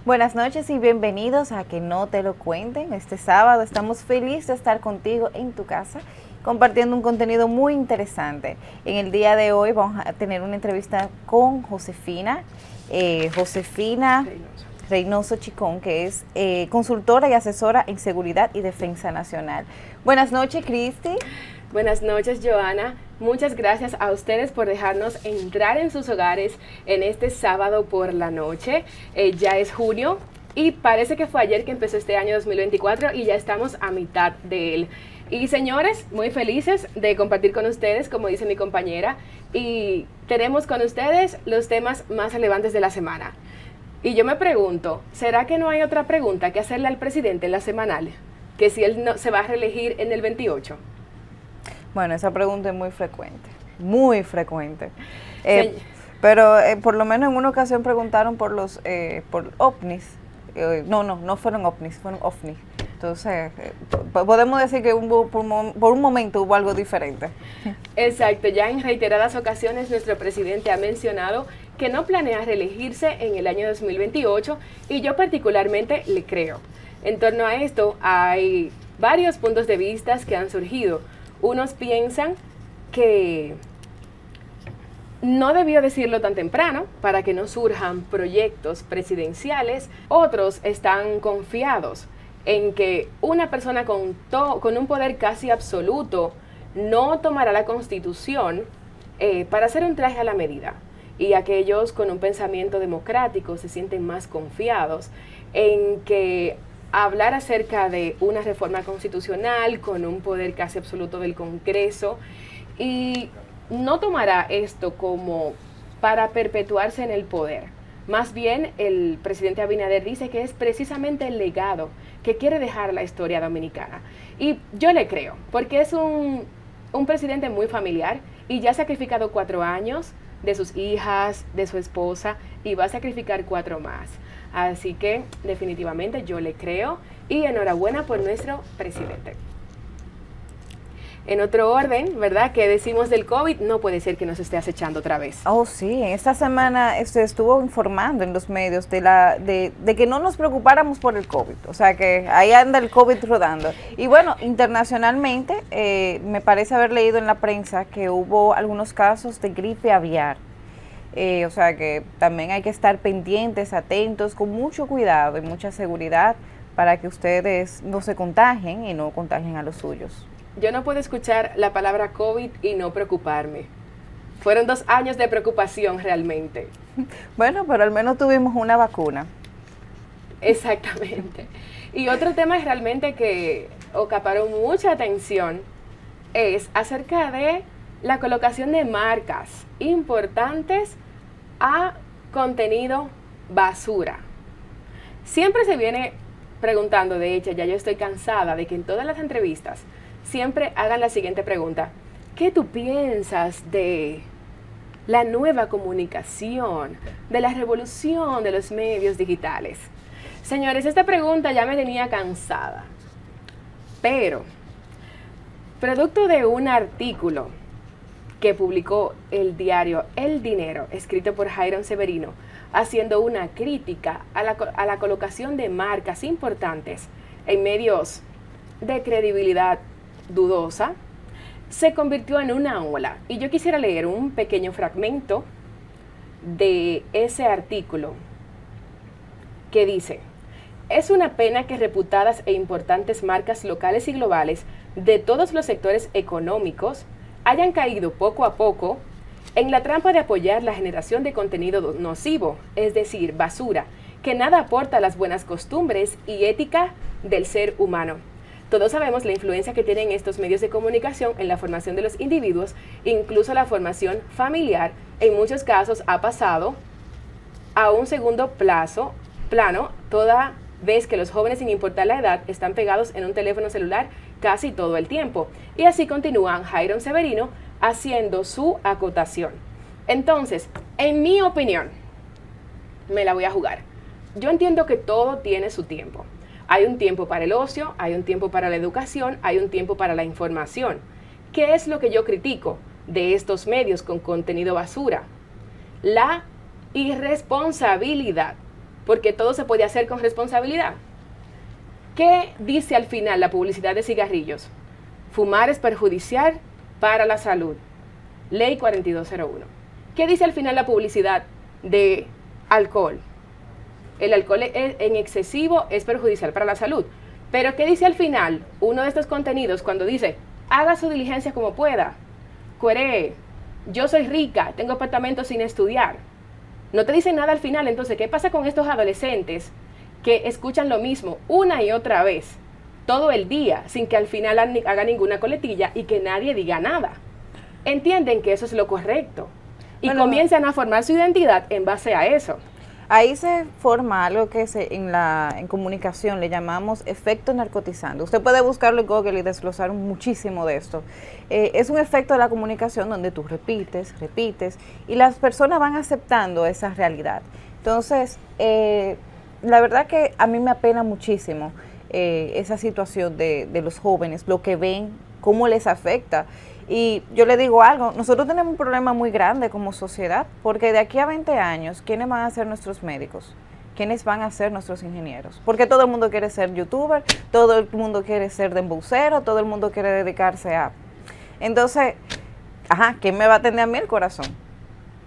Buenas noches y bienvenidos a Que No Te Lo Cuenten. Este sábado estamos felices de estar contigo en tu casa compartiendo un contenido muy interesante. En el día de hoy vamos a tener una entrevista con Josefina Reynoso Chicón, que es consultora y asesora en seguridad y defensa nacional. Buenas noches, Cristi. Buenas noches, Joana. Muchas gracias a ustedes por dejarnos entrar en sus hogares en este sábado por la noche. Ya es junio y parece que fue ayer que empezó este año 2024 y ya estamos a mitad de él. Y señores, muy felices de compartir con ustedes, como dice mi compañera, y tenemos con ustedes los temas más relevantes de la semana. Y yo me pregunto, ¿será que no hay otra pregunta que hacerle al presidente en la semanal? Que si él no, se va a reelegir en el 28. Bueno, esa pregunta es muy frecuente, muy frecuente. Pero por lo menos en una ocasión preguntaron por los por ovnis. No fueron ovnis, fueron ovnis. Entonces, podemos decir que por un momento hubo algo diferente. Exacto, ya en reiteradas ocasiones nuestro presidente ha mencionado que no planea reelegirse en el año 2028 y yo particularmente le creo. En torno a esto hay varios puntos de vista que han surgido. Unos piensan que no debió decirlo tan temprano para que no surjan proyectos presidenciales. Otros están confiados en que una persona con un poder casi absoluto no tomará la Constitución para hacer un traje a la medida. Y aquellos con un pensamiento democrático se sienten más confiados en que hablar acerca de una reforma constitucional con un poder casi absoluto del Congreso y no tomará esto como para perpetuarse en el poder. Más bien, el presidente Abinader dice que es precisamente el legado que quiere dejar a la historia dominicana. Y yo le creo, porque es un presidente muy familiar y ya ha sacrificado 4 años de sus hijas, de su esposa, y va a sacrificar 4 más. Así que definitivamente yo le creo y enhorabuena por nuestro presidente. En otro orden, ¿verdad? ¿Qué decimos del COVID? No puede ser que nos esté acechando otra vez. Oh, sí, esta semana se estuvo informando en los medios de que no nos preocupáramos por el COVID, o sea que ahí anda el COVID rodando. Y bueno, internacionalmente me parece haber leído en la prensa que hubo algunos casos de gripe aviar. O sea que también hay que estar pendientes, atentos, con mucho cuidado y mucha seguridad para que ustedes no se contagien y no contagien a los suyos. Yo no puedo escuchar la palabra COVID y no preocuparme. Fueron 2 años de preocupación realmente. Bueno, pero al menos tuvimos una vacuna. Exactamente. Y otro tema realmente que acaparó mucha atención es acerca de la colocación de marcas importantes a contenido basura. Siempre se viene preguntando, de hecho, ya yo estoy cansada de que en todas las entrevistas siempre hagan la siguiente pregunta: ¿qué tú piensas de la nueva comunicación, de la revolución de los medios digitales? Señores, esta pregunta ya me tenía cansada, pero producto de un artículo que publicó el diario El Dinero, escrito por Jairon Severino, haciendo una crítica a la colocación de marcas importantes en medios de credibilidad dudosa, se convirtió en una ola. Y yo quisiera leer un pequeño fragmento de ese artículo que dice: es una pena que reputadas e importantes marcas locales y globales de todos los sectores económicos hayan caído poco a poco en la trampa de apoyar la generación de contenido nocivo, es decir, basura, que nada aporta a las buenas costumbres y ética del ser humano. Todos sabemos la influencia que tienen estos medios de comunicación en la formación de los individuos, incluso la formación familiar, en muchos casos ha pasado a un segundo plano, toda vez que los jóvenes, sin importar la edad, están pegados en un teléfono celular casi todo el tiempo. Y así continúan Jairon Severino haciendo su acotación. Entonces, en mi opinión, me la voy a jugar. Yo entiendo que todo tiene su tiempo. Hay un tiempo para el ocio, hay un tiempo para la educación, hay un tiempo para la información. ¿Qué es lo que yo critico de estos medios con contenido basura? La irresponsabilidad porque todo se puede hacer con responsabilidad. ¿Qué dice al final la publicidad de cigarrillos? Fumar es perjudicial para la salud. Ley 4201. ¿Qué dice al final la publicidad de alcohol? El alcohol en excesivo es perjudicial para la salud. Pero ¿qué dice al final uno de estos contenidos cuando dice, haga su diligencia como pueda? Cueree, yo soy rica, tengo apartamentos sin estudiar. No te dicen nada al final. Entonces, ¿qué pasa con estos adolescentes que escuchan lo mismo una y otra vez, todo el día, sin que al final haga ninguna coletilla y que nadie diga nada? Entienden que eso es lo correcto y comienzan a formar su identidad en base a eso. Ahí se forma algo que en comunicación le llamamos efecto narcotizante. Usted puede buscarlo en Google y desglosar muchísimo de esto. Es un efecto de la comunicación donde tú repites y las personas van aceptando esa realidad. Entonces, la verdad que a mí me apena muchísimo esa situación de los jóvenes, lo que ven, cómo les afecta. Y yo le digo algo, nosotros tenemos un problema muy grande como sociedad, porque de aquí a 20 años, ¿quiénes van a ser nuestros médicos? ¿Quiénes van a ser nuestros ingenieros? Porque todo el mundo quiere ser youtuber, todo el mundo quiere ser dembocero, todo el mundo quiere dedicarse a... Entonces, ¿quién me va a atender a mí el corazón?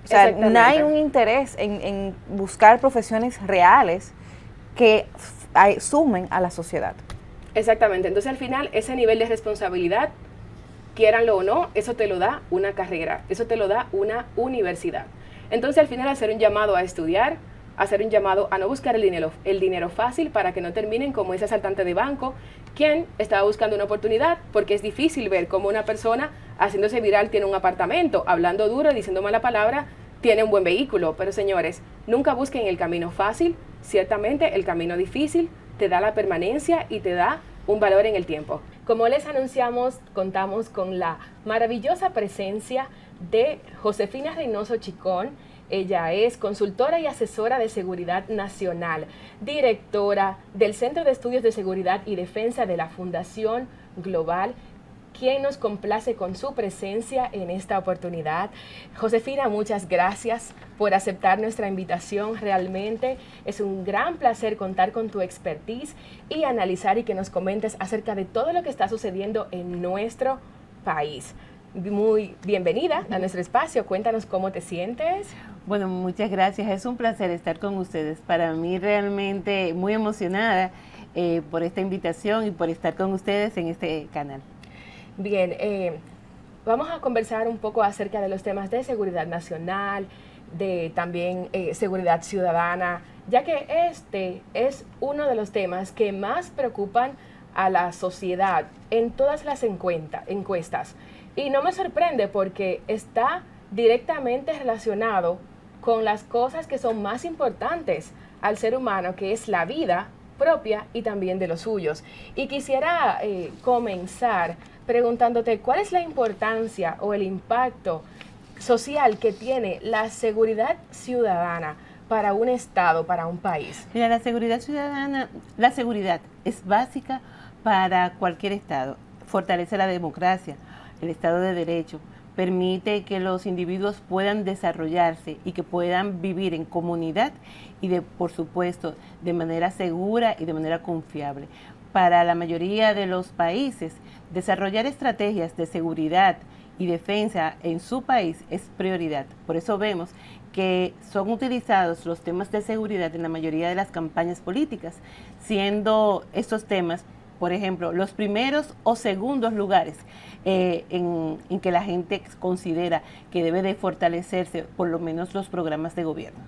O sea, no hay un interés en buscar profesiones reales que sumen a la sociedad. Exactamente, entonces al final ese nivel de responsabilidad, quieranlo o no, eso te lo da una carrera, eso te lo da una universidad. Entonces al final hacer un llamado a estudiar, hacer un llamado a no buscar el dinero fácil para que no terminen como ese asaltante de banco, quien estaba buscando una oportunidad, porque es difícil ver cómo una persona haciéndose viral tiene un apartamento, hablando duro, diciendo mala palabra, tiene un buen vehículo. Pero señores, nunca busquen el camino fácil, ciertamente el camino difícil te da la permanencia y te da un valor en el tiempo. Como les anunciamos, contamos con la maravillosa presencia de Josefina Reynoso Chicón. Ella es consultora y asesora de seguridad nacional, directora del Centro de Estudios de Seguridad y Defensa de la Fundación Global, quien nos complace con su presencia en esta oportunidad. Josefina, muchas gracias por aceptar nuestra invitación. Realmente es un gran placer contar con tu expertise y analizar y que nos comentes acerca de todo lo que está sucediendo en nuestro país. Muy bienvenida a nuestro espacio. Cuéntanos cómo te sientes. Bueno, muchas gracias. Es un placer estar con ustedes. Para mí realmente muy emocionada por esta invitación y por estar con ustedes en este canal. Bien, vamos a conversar un poco acerca de los temas de seguridad nacional, de también seguridad ciudadana, ya que este es uno de los temas que más preocupan a la sociedad en todas las encuestas. Y no me sorprende porque está directamente relacionado con las cosas que son más importantes al ser humano, que es la vida propia y también de los suyos. Y quisiera comenzar preguntándote cuál es la importancia o el impacto social que tiene la seguridad ciudadana para un Estado, para un país. Mira, la seguridad ciudadana, la seguridad es básica para cualquier Estado. Fortalece la democracia, el Estado de Derecho, permite que los individuos puedan desarrollarse y que puedan vivir en comunidad y, por supuesto, de manera segura y de manera confiable. Para la mayoría de los países, desarrollar estrategias de seguridad y defensa en su país es prioridad. Por eso vemos que son utilizados los temas de seguridad en la mayoría de las campañas políticas, siendo estos temas, por ejemplo, los primeros o segundos lugares en que la gente considera que debe de fortalecerse por lo menos los programas de gobierno.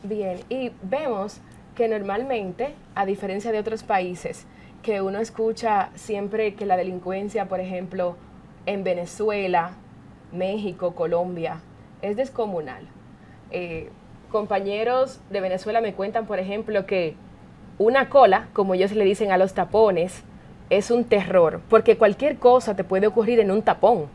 Bien, y vemos que normalmente, a diferencia de otros países, que uno escucha siempre que la delincuencia, por ejemplo, en Venezuela, México, Colombia, es descomunal. Compañeros de Venezuela me cuentan, por ejemplo, que una cola, como ellos le dicen a los tapones, es un terror, porque cualquier cosa te puede ocurrir en un tapón.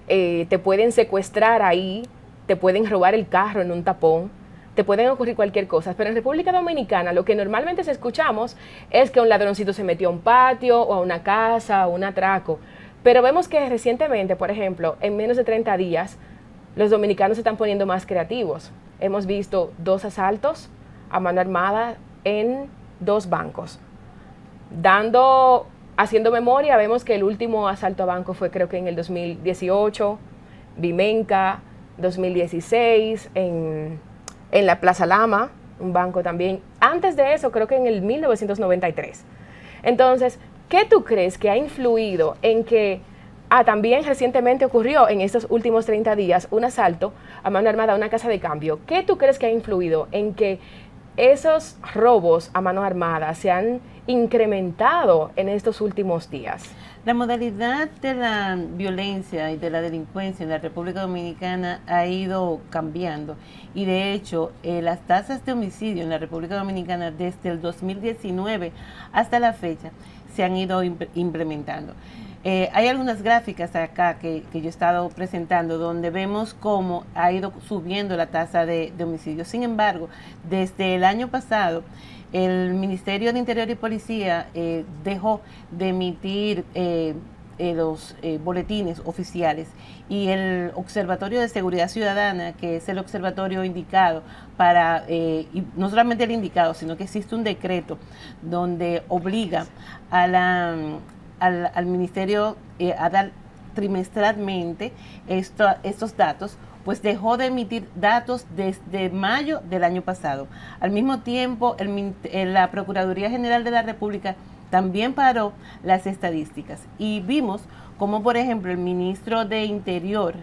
Te pueden secuestrar ahí, te pueden robar el carro en un tapón, te pueden ocurrir cualquier cosa. Pero en República Dominicana lo que normalmente escuchamos es que un ladroncito se metió a un patio o a una casa o un atraco. Pero vemos que recientemente, por ejemplo, en menos de 30 días, los dominicanos se están poniendo más creativos. Hemos visto 2 asaltos a mano armada en 2 bancos. Haciendo memoria, vemos que el último asalto a banco fue creo que en el 2018, Vimenca, 2016, en la Plaza Lama, un banco también. Antes de eso, creo que en el 1993. Entonces, ¿qué tú crees que ha influido en que también recientemente ocurrió en estos últimos 30 días un asalto a mano armada a una casa de cambio? ¿Qué tú crees que ha influido en que esos robos a mano armada se han incrementado en estos últimos días? La modalidad de la violencia y de la delincuencia en la República Dominicana ha ido cambiando y de hecho las tasas de homicidio en la República Dominicana desde el 2019 hasta la fecha se han ido implementando. Hay algunas gráficas acá que yo he estado presentando donde vemos cómo ha ido subiendo la tasa de homicidios. Sin embargo, desde el año pasado, el Ministerio de Interior y Policía dejó de emitir los boletines oficiales y el Observatorio de Seguridad Ciudadana, que es el observatorio indicado para, y no solamente el indicado, sino que existe un decreto donde obliga al Ministerio a dar trimestralmente estos datos, pues dejó de emitir datos desde mayo del año pasado. Al mismo tiempo, la Procuraduría General de la República también paró las estadísticas y vimos como, por ejemplo, el ministro de Interior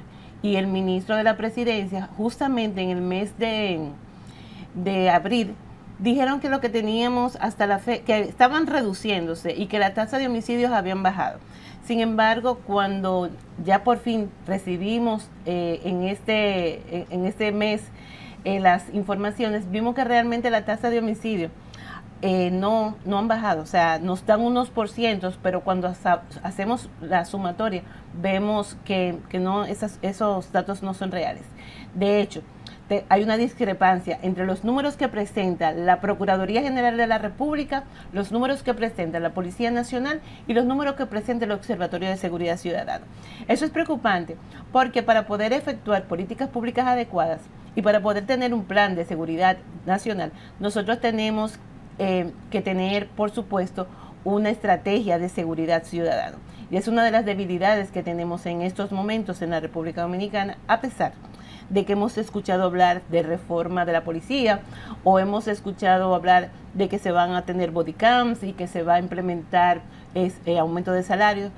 y el ministro de la Presidencia, justamente en el mes de abril, dijeron que lo que teníamos hasta la fe, que estaban reduciéndose y que la tasa de homicidios habían bajado. Sin embargo, cuando ya por fin recibimos en este mes las informaciones, vimos que realmente la tasa de homicidio no han bajado. O sea, nos dan unos porcientos, pero cuando hacemos la sumatoria, vemos que no, esos datos no son reales. De hecho, hay una discrepancia entre los números que presenta la Procuraduría General de la República, los números que presenta la Policía Nacional y los números que presenta el Observatorio de Seguridad Ciudadana. Eso es preocupante porque para poder efectuar políticas públicas adecuadas y para poder tener un plan de seguridad nacional, nosotros tenemos que tener, por supuesto, una estrategia de seguridad ciudadana. Y es una de las debilidades que tenemos en estos momentos en la República Dominicana, a pesar de que hemos escuchado hablar de reforma de la policía o hemos escuchado hablar de que se van a tener bodycams y que se va a implementar aumento de salarios,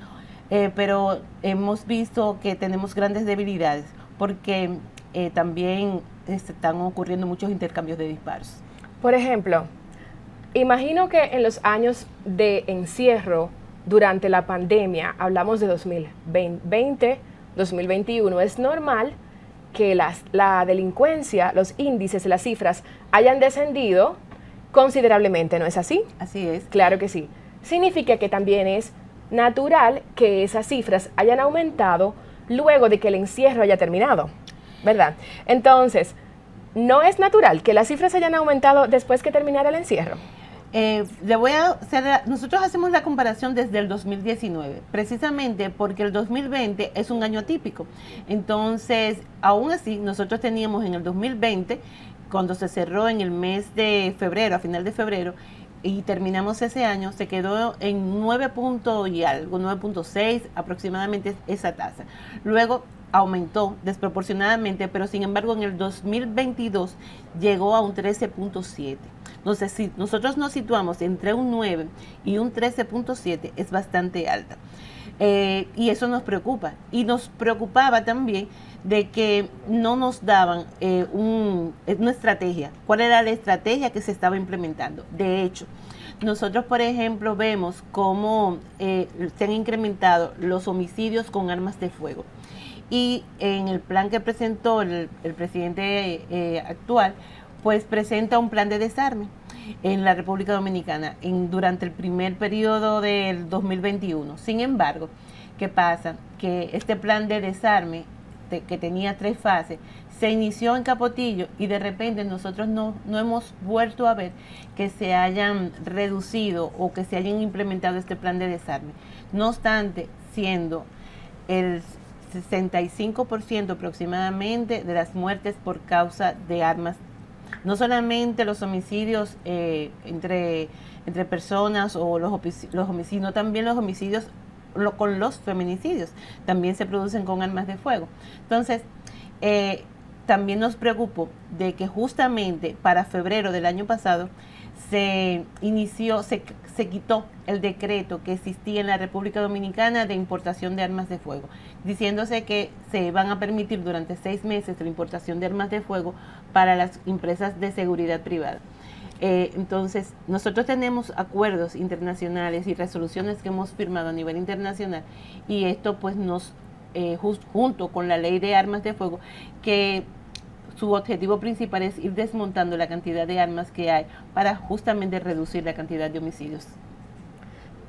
pero hemos visto que tenemos grandes debilidades porque también están ocurriendo muchos intercambios de disparos. Por ejemplo, imagino que en los años de encierro durante la pandemia, hablamos de 2020, 2021, es normal que la delincuencia, los índices, las cifras hayan descendido considerablemente, ¿no es así? Así es. Claro que sí. Significa que también es natural que esas cifras hayan aumentado luego de que el encierro haya terminado, ¿verdad? Entonces, ¿no es natural que las cifras hayan aumentado después que terminara el encierro? Nosotros hacemos la comparación desde el 2019, precisamente porque el 2020 es un año atípico. Entonces, aún así, nosotros teníamos en el 2020, cuando se cerró en el mes de febrero, a final de febrero, y terminamos ese año, se quedó en 9 puntos y algo, 9.6 aproximadamente esa tasa. Luego aumentó desproporcionadamente, pero sin embargo en el 2022 llegó a un 13.7. Entonces, si nosotros nos situamos entre un 9 y un 13.7, es bastante alta. Y eso nos preocupa. Y nos preocupaba también de que no nos daban una estrategia. ¿Cuál era la estrategia que se estaba implementando? De hecho, nosotros, por ejemplo, vemos cómo se han incrementado los homicidios con armas de fuego. Y en el plan que presentó el presidente actual, pues presenta un plan de desarme en la República Dominicana durante el primer periodo del 2021. Sin embargo, ¿qué pasa? Que este plan de desarme, que tenía 3 fases, se inició en Capotillo y de repente nosotros no hemos vuelto a ver que se hayan reducido o que se hayan implementado este plan de desarme. No obstante, siendo el 65% aproximadamente de las muertes por causa de armas no solamente los homicidios entre personas o los homicidios, sino también los homicidios con los feminicidios, también se producen con armas de fuego. Entonces, también nos preocupó de que justamente para febrero del año pasado se quitó el decreto que existía en la República Dominicana de importación de armas de fuego, diciéndose que se van a permitir durante 6 meses la importación de armas de fuego para las empresas de seguridad privada. Entonces, nosotros tenemos acuerdos internacionales y resoluciones que hemos firmado a nivel internacional, y esto pues nos, junto con la ley de armas de fuego, que su objetivo principal es ir desmontando la cantidad de armas que hay para justamente reducir la cantidad de homicidios.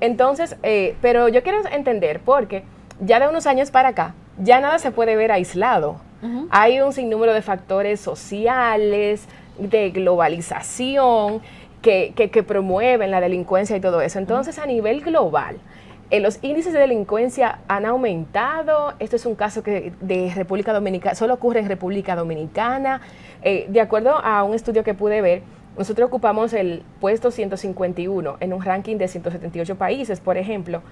Entonces, pero yo quiero entender, porque ya de unos años para acá, ya nada se puede ver aislado. Hay un sinnúmero de factores sociales, de globalización, que promueven la delincuencia y todo eso. Entonces, a nivel global, los índices de delincuencia han aumentado. Esto es un caso que de República Dominicana, solo ocurre en República Dominicana. De acuerdo a un estudio que pude ver, nosotros ocupamos el puesto 151 en un ranking de 178 países, por ejemplo,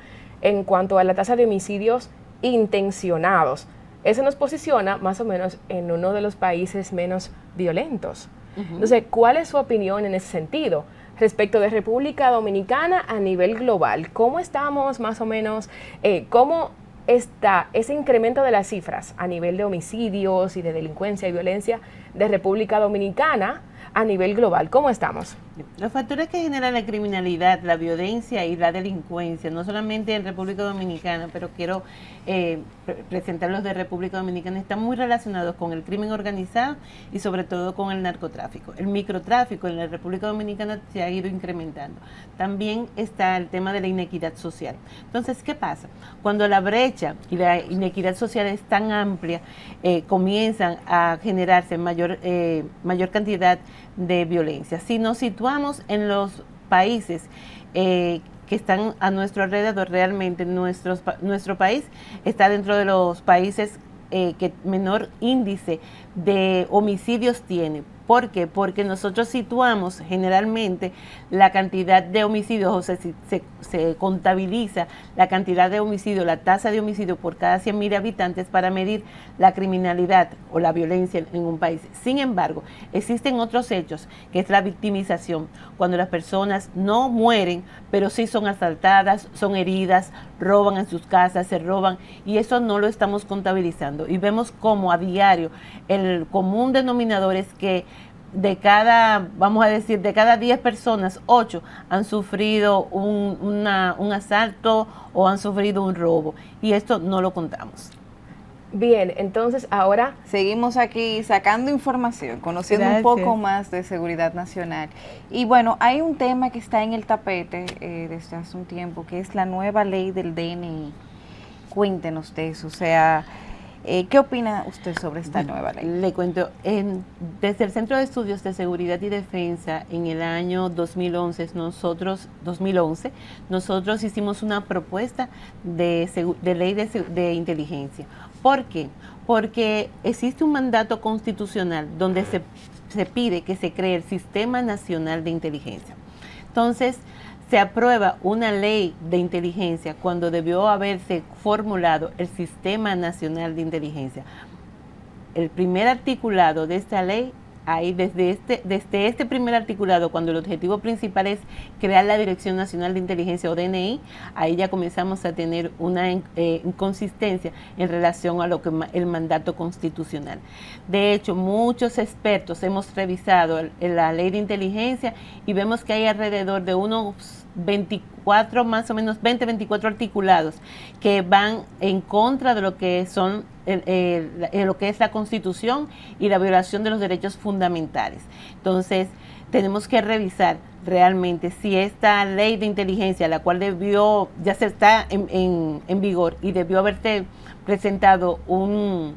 en cuanto a la tasa de homicidios intencionados. Eso nos posiciona más o menos en uno de los países menos violentos. Entonces, ¿cuál es su opinión en ese sentido? Respecto de República Dominicana a nivel global, ¿cómo estamos más o menos? ¿Cómo está ese incremento de las cifras a nivel de homicidios y de delincuencia y violencia de República Dominicana a nivel global? ¿Cómo estamos? Los factores que generan la criminalidad, la violencia y la delincuencia, no solamente en República Dominicana, pero quiero presentarlos de República Dominicana, están muy relacionados con el crimen organizado y sobre todo con el narcotráfico. El microtráfico en la República Dominicana se ha ido incrementando. También está el tema de la inequidad social. Entonces, ¿qué pasa? Cuando la brecha y la inequidad social es tan amplia, comienzan a generarse mayor cantidad de violencia. Si nos situamos en los países que están a nuestro alrededor, realmente nuestro país está dentro de los países que menor índice de homicidios tiene. ¿Por qué? Porque nosotros situamos generalmente la cantidad de homicidios, o sea, se contabiliza la cantidad de homicidios, la tasa de homicidio por cada 100.000 habitantes para medir la criminalidad o la violencia en un país. Sin embargo, existen otros hechos, que es la victimización, cuando las personas no mueren, pero sí son asaltadas, son heridas, roban en sus casas, se roban, y eso no lo estamos contabilizando. Y vemos como a diario el común denominador es que de cada 10 personas, 8 han sufrido un asalto o han sufrido un robo, y esto no lo contamos. Bien, entonces ahora seguimos aquí sacando información, conociendo un poco más de seguridad nacional. Y bueno, hay un tema que está en el tapete desde hace un tiempo, que es la nueva ley del DNI. Cuéntenos de eso, o sea, ¿qué opina usted sobre esta nueva ley? Le cuento, desde el Centro de Estudios de Seguridad y Defensa, en el año 2011, nosotros hicimos una propuesta de ley de inteligencia. ¿Por qué? Porque existe un mandato constitucional donde se pide que se cree el Sistema Nacional de Inteligencia. Entonces, se aprueba una ley de inteligencia cuando debió haberse formulado el Sistema Nacional de Inteligencia. El primer articulado de esta ley, ahí desde este primer articulado, cuando el objetivo principal es crear la Dirección Nacional de Inteligencia o DNI, ahí ya comenzamos a tener una inconsistencia en relación a lo que el mandato constitucional. De hecho, muchos expertos hemos revisado la ley de inteligencia y vemos que hay alrededor de unos 24, más o menos 24 articulados que van en contra de lo que son lo que es la Constitución y la violación de los derechos fundamentales. Entonces, tenemos que revisar realmente si esta ley de inteligencia, la cual ya se está en vigor y debió haberse presentado un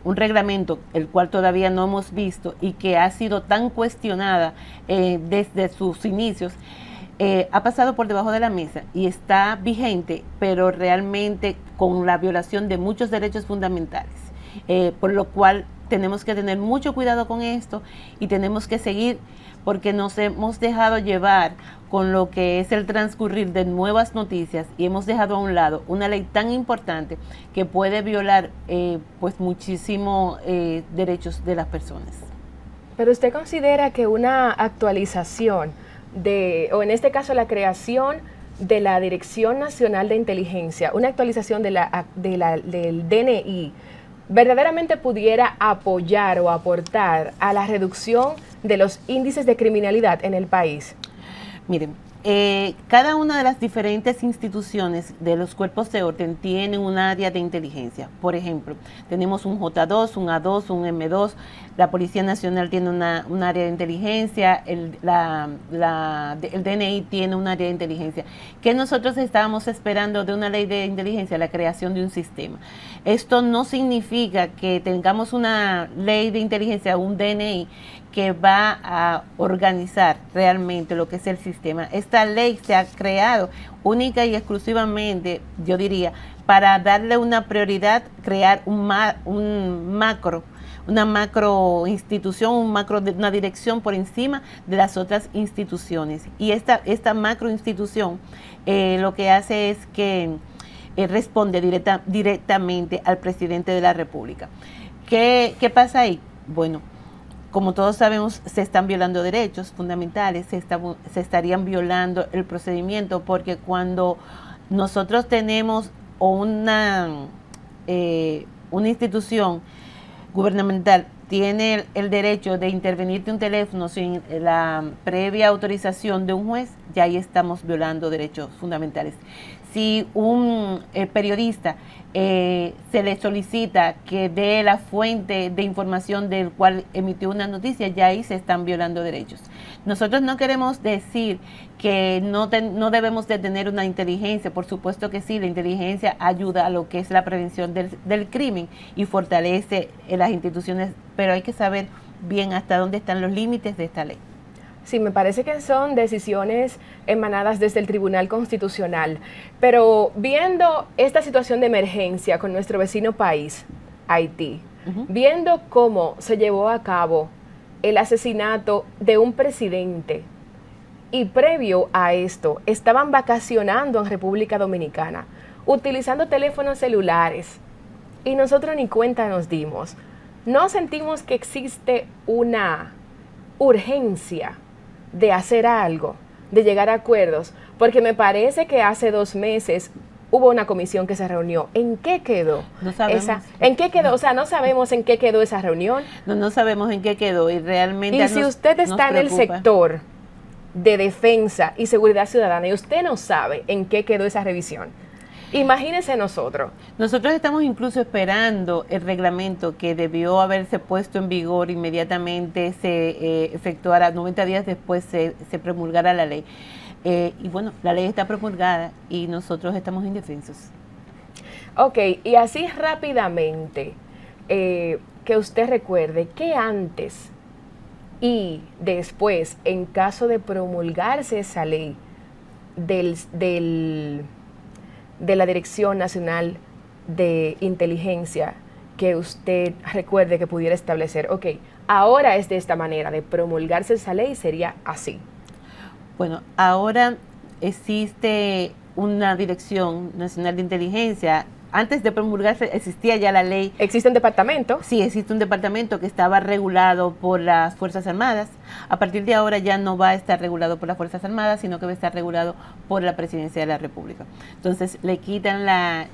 reglamento, el cual todavía no hemos visto y que ha sido tan cuestionada desde sus inicios, ha pasado por debajo de la mesa y está vigente, pero realmente con la violación de muchos derechos fundamentales, por lo cual tenemos que tener mucho cuidado con esto y tenemos que seguir, porque nos hemos dejado llevar con lo que es el transcurrir de nuevas noticias y hemos dejado a un lado una ley tan importante que puede violar pues muchísimos derechos de las personas. Pero usted considera que una actualización o en este caso la creación de la Dirección Nacional de Inteligencia, una actualización del DNI, verdaderamente pudiera apoyar o aportar a la reducción de los índices de criminalidad en el país? Miren, cada una de las diferentes instituciones de los cuerpos de orden tienen un área de inteligencia. Por ejemplo, tenemos un J2, un A2, un M2, la Policía Nacional tiene un área de inteligencia, el DNI tiene un área de inteligencia. ¿Qué nosotros estábamos esperando de una ley de inteligencia? La creación de un sistema. Esto no significa que tengamos una ley de inteligencia, un DNI, que va a organizar realmente lo que es el sistema. Esta ley se ha creado única y exclusivamente, yo diría, para darle una prioridad, crear una macro institución, una dirección por encima de las otras instituciones. Y esta macro institución lo que hace es que responde directamente al presidente de la República. ¿Qué pasa ahí? Bueno, como todos sabemos, se están violando derechos fundamentales, se estarían violando el procedimiento, porque cuando nosotros tenemos una institución gubernamental tiene el derecho de intervenir de un teléfono sin la previa autorización de un juez, ya ahí estamos violando derechos fundamentales. Si un periodista se le solicita que dé la fuente de información del cual emitió una noticia, ya ahí se están violando derechos. Nosotros no queremos decir que no debemos de tener una inteligencia, por supuesto que sí, la inteligencia ayuda a lo que es la prevención del crimen y fortalece las instituciones, pero hay que saber bien hasta dónde están los límites de esta ley. Sí, me parece que son decisiones emanadas desde el Tribunal Constitucional, pero viendo esta situación de emergencia con nuestro vecino país, Haití, viendo cómo se llevó a cabo el asesinato de un presidente y previo a esto estaban vacacionando en República Dominicana, utilizando teléfonos celulares y nosotros ni cuenta nos dimos, ¿no sentimos que existe una urgencia de hacer algo, de llegar a acuerdos? Porque me parece que hace 2 meses hubo una comisión que se reunió. ¿En qué quedó? No sabemos. ¿En qué quedó? O sea, no sabemos en qué quedó esa reunión. No sabemos en qué quedó y realmente Y si usted está en el sector de defensa y seguridad ciudadana y usted no sabe en qué quedó esa revisión, imagínese nosotros. Nosotros estamos incluso esperando el reglamento que debió haberse puesto en vigor inmediatamente, se efectuara 90 días después, se promulgara la ley. Y bueno, la ley está promulgada y nosotros estamos indefensos. Ok, y así rápidamente, que usted recuerde que antes y después, en caso de promulgarse esa ley de la Dirección Nacional de Inteligencia, que usted recuerde que pudiera establecer, ok, ahora es de esta manera, de promulgarse esa ley sería así. Bueno, ahora existe una Dirección Nacional de Inteligencia. Antes de promulgarse existía ya la ley. ¿Existe un departamento? Sí, existe un departamento que estaba regulado por las Fuerzas Armadas. A partir de ahora ya no va a estar regulado por las Fuerzas Armadas, sino que va a estar regulado por la Presidencia de la República. Entonces le quitan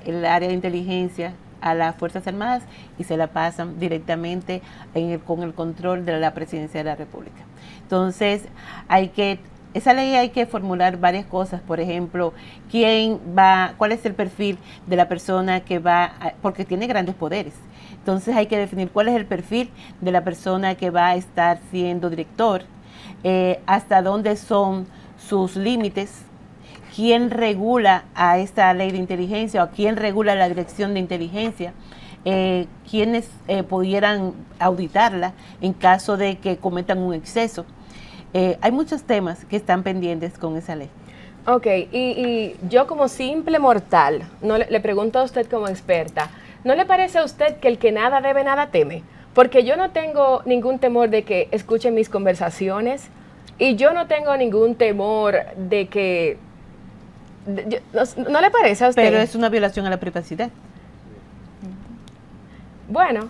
el área de inteligencia a las Fuerzas Armadas y se la pasan directamente con el control de la Presidencia de la República. Entonces esa ley hay que formular varias cosas, por ejemplo, cuál es el perfil de la persona que porque tiene grandes poderes. Entonces hay que definir cuál es el perfil de la persona que va a estar siendo director, hasta dónde son sus límites, quién regula a esta ley de inteligencia o quién regula la dirección de inteligencia, quiénes pudieran auditarla en caso de que cometan un exceso. Hay muchos temas que están pendientes con esa ley. Ok, y yo como simple mortal, no le pregunto a usted como experta, ¿no le parece a usted que el que nada debe, nada teme? porque yo no tengo ningún temor de que escuchen mis conversaciones y yo no tengo ningún temor de que... ¿No le parece a usted? Pero es una violación a la privacidad. Bueno,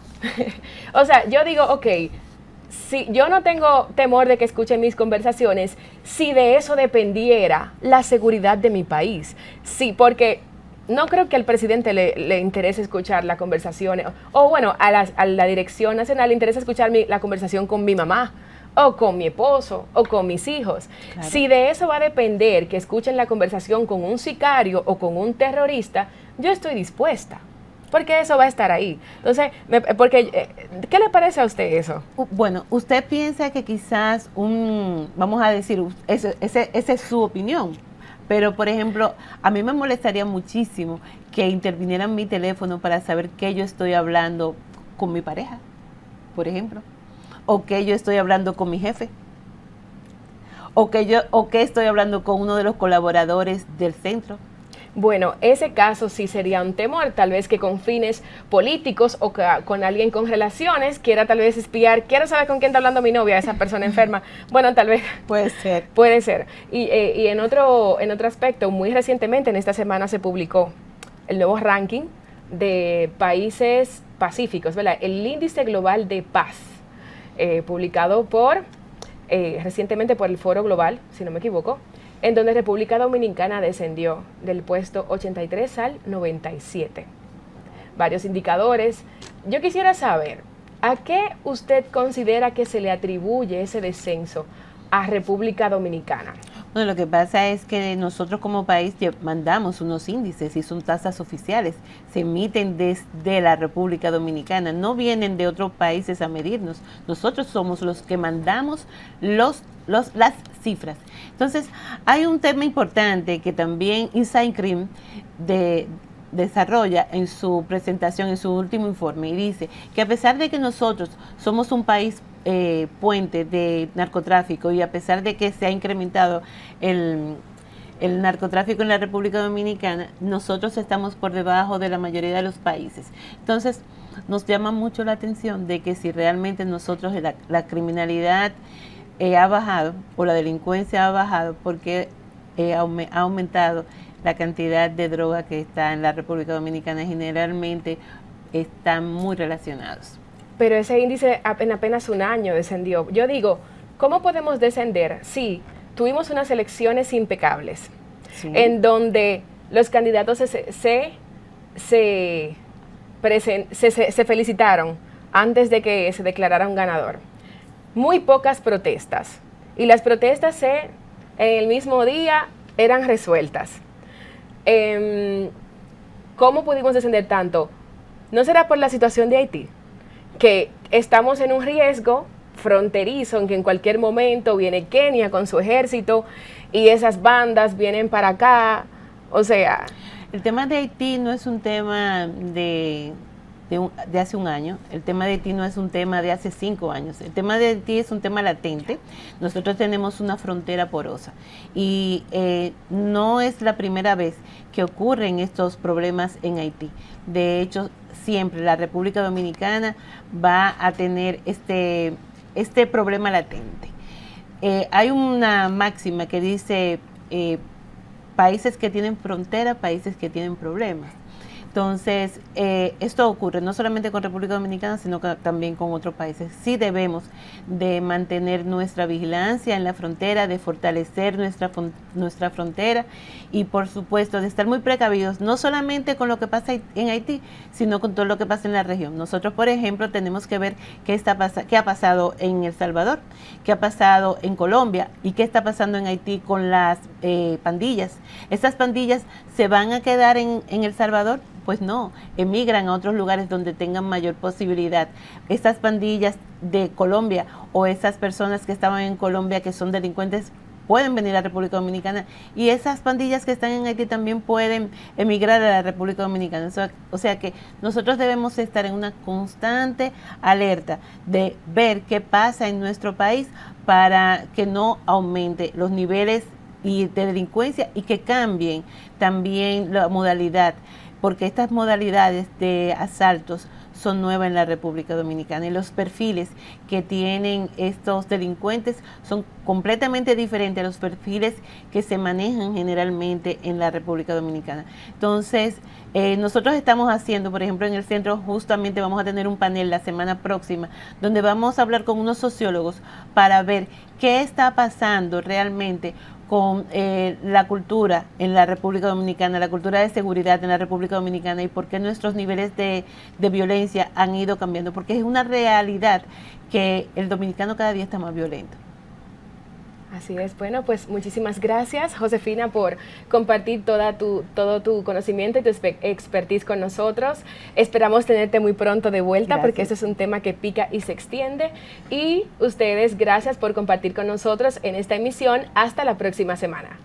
o sea, yo digo, ok, si yo no tengo temor de que escuchen mis conversaciones, si de eso dependiera la seguridad de mi país. Sí, porque no creo que al presidente le interese escuchar la conversación, o bueno, a la Dirección Nacional le interesa escuchar la conversación con mi mamá, o con mi esposo, o con mis hijos. Claro. Si de eso va a depender que escuchen la conversación con un sicario o con un terrorista, yo estoy dispuesta. Porque eso va a estar ahí. Entonces, ¿qué le parece a usted eso? Bueno, usted piensa que quizás vamos a decir, esa es su opinión, pero por ejemplo, a mí me molestaría muchísimo que intervinieran mi teléfono para saber que yo estoy hablando con mi pareja, por ejemplo, o que yo estoy hablando con mi jefe, o que estoy hablando con uno de los colaboradores del centro. Bueno, ese caso sí sería un temor, tal vez que con fines políticos o con alguien con relaciones quiera tal vez espiar, quiero saber con quién está hablando mi novia, esa persona enferma. Bueno, tal vez. Puede ser. Puede ser. Y en otro aspecto, muy recientemente, en esta semana se publicó el nuevo ranking de países pacíficos, ¿verdad? El índice global de paz, publicado recientemente por el Foro Global, si no me equivoco, en donde República Dominicana descendió del puesto 83 al 97. Varios indicadores. Yo quisiera saber, ¿a qué usted considera que se le atribuye ese descenso a República Dominicana? Bueno, lo que pasa es que nosotros como país mandamos unos índices y son tasas oficiales, se emiten desde la República Dominicana, no vienen de otros países a medirnos. Nosotros somos los que mandamos las cifras. Entonces, hay un tema importante que también Insight Crime desarrolla en su presentación, en su último informe, y dice que a pesar de que nosotros somos un país puente de narcotráfico y a pesar de que se ha incrementado el narcotráfico en la República Dominicana, nosotros estamos por debajo de la mayoría de los países. Entonces, nos llama mucho la atención de que si realmente nosotros la criminalidad ha bajado o la delincuencia ha bajado, porque ha aumentado la cantidad de droga que está en la República Dominicana, generalmente están muy relacionados. Pero ese índice en apenas un año descendió. Yo digo, ¿cómo podemos descender si tuvimos unas elecciones impecables, sí, en donde los candidatos se felicitaron antes de que se declarara un ganador? Muy pocas protestas. Y las protestas en el mismo día eran resueltas. ¿Cómo pudimos descender tanto? ¿No será por la situación de Haití? Que estamos en un riesgo fronterizo en que en cualquier momento viene Kenia con su ejército y esas bandas vienen para acá. O sea, el tema de Haití no es un tema de hace un año, el tema de Haití no es un tema de hace 5 años, el tema de Haití es un tema latente. Nosotros tenemos una frontera porosa y no es la primera vez que ocurren estos problemas en Haití. De hecho, siempre la República Dominicana va a tener este problema latente. Hay una máxima que dice países que tienen frontera, países que tienen problemas. Entonces, esto ocurre no solamente con República Dominicana, sino que también con otros países. Sí debemos de mantener nuestra vigilancia en la frontera, de fortalecer nuestra frontera y, por supuesto, de estar muy precavidos, no solamente con lo que pasa en Haití, sino con todo lo que pasa en la región. Nosotros, por ejemplo, tenemos que ver qué ha pasado en El Salvador, qué ha pasado en Colombia y qué está pasando en Haití con las pandillas. ¿Estas pandillas se van a quedar en El Salvador? Pues no, emigran a otros lugares donde tengan mayor posibilidad. Estas pandillas de Colombia o esas personas que estaban en Colombia que son delincuentes pueden venir a la República Dominicana y esas pandillas que están en Haití también pueden emigrar a la República Dominicana. O sea que nosotros debemos estar en una constante alerta de ver qué pasa en nuestro país para que no aumente los niveles de delincuencia y que cambien también la modalidad, porque estas modalidades de asaltos son nuevas en la República Dominicana y los perfiles que tienen estos delincuentes son completamente diferentes a los perfiles que se manejan generalmente en la República Dominicana. Entonces, nosotros estamos haciendo, por ejemplo, en el centro justamente vamos a tener un panel la semana próxima donde vamos a hablar con unos sociólogos para ver qué está pasando realmente con la cultura en la República Dominicana, la cultura de seguridad en la República Dominicana y por qué nuestros niveles de violencia han ido cambiando, porque es una realidad que el dominicano cada día está más violento. Así es. Bueno, pues muchísimas gracias, Josefina, por compartir todo tu conocimiento y tu expertise con nosotros. Esperamos tenerte muy pronto de vuelta. Gracias. Porque este es un tema que pica y se extiende. Y ustedes, gracias por compartir con nosotros en esta emisión. Hasta la próxima semana.